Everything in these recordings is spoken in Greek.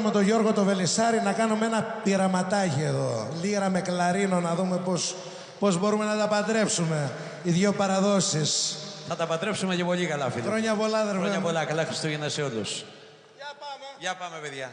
Με τον Γιώργο το Βελισσάρη να κάνουμε ένα πειραματάκι εδώ. Λύρα με κλαρίνο να δούμε πώς μπορούμε να τα παντρέψουμε. Οι δύο παραδόσεις. Θα τα παντρέψουμε και πολύ καλά, φίλε. Χρόνια πολλά, αδερφέ. Χρόνια πολλά. Καλά Χριστούγεννα σε όλους. Για πάμε, παιδιά.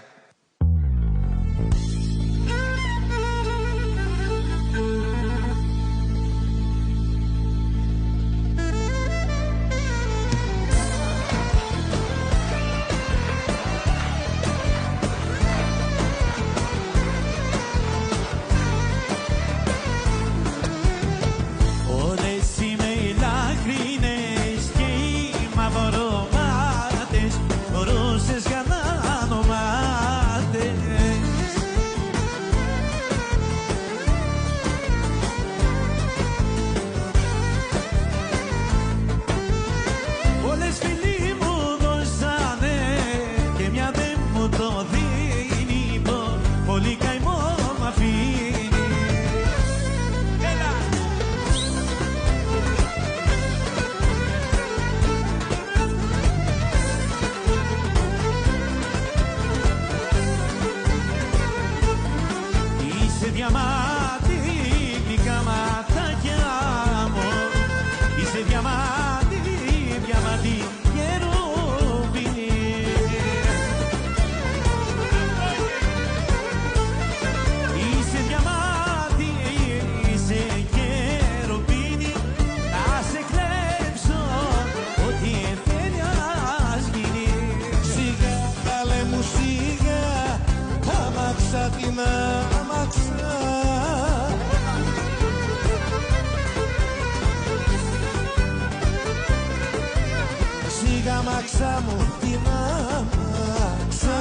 Αμάξα μου την αμάξα,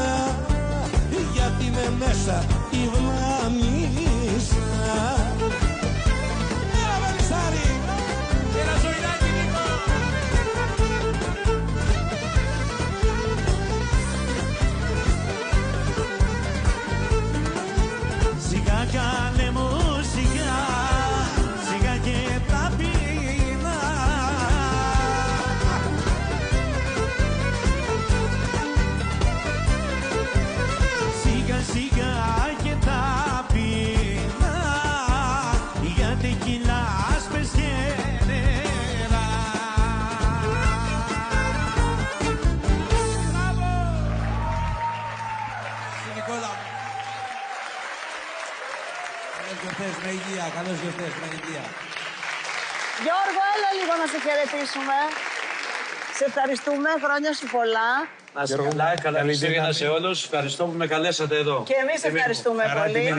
γιατί με μέσα τη βλάμισα. Έλα Βελισσάρη! Έλα Ζωηράκη Νίκο! Σιγά κάνε μου σιγά, σιγά και ταπεινά. Με υγεία, καλώς γιορτές, με υγεία. Γιώργο, έλα λίγο να σε χαιρετήσουμε. Σε ευχαριστούμε, χρόνια σου πολλά. Να είστε καλά, καλά Χριστούγεννα σε όλους. Ευχαριστώ που με καλέσατε εδώ. Και εμείς ευχαριστούμε πολύ. Να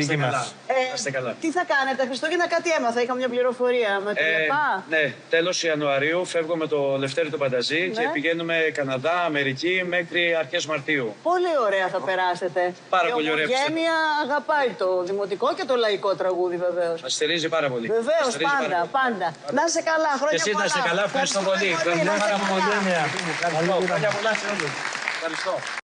είστε καλά. Τι θα κάνετε, Χριστούγεννα κάτι έμαθα, είχα μια πληροφορία με το ΛΕΠΑ. Ναι, τέλος Ιανουαρίου φεύγω με το Λευτέρη το Πανταζή και πηγαίνουμε Καναδά, Αμερική μέχρι αρχές Μαρτίου. Πολύ ωραία θα περάσετε. Πάρα πολύ ωραία. Η Ομογένεια αγαπάει το δημοτικό και το λαϊκό τραγούδι βεβαίως. Μας στηρίζει πάρα πολύ. Βεβαίως, πάντα. Να είσαι καλά, χρόνια πολλά. Και εσείς να είστε καλά, ευχαριστώ πολύ. Ευχαριστώ.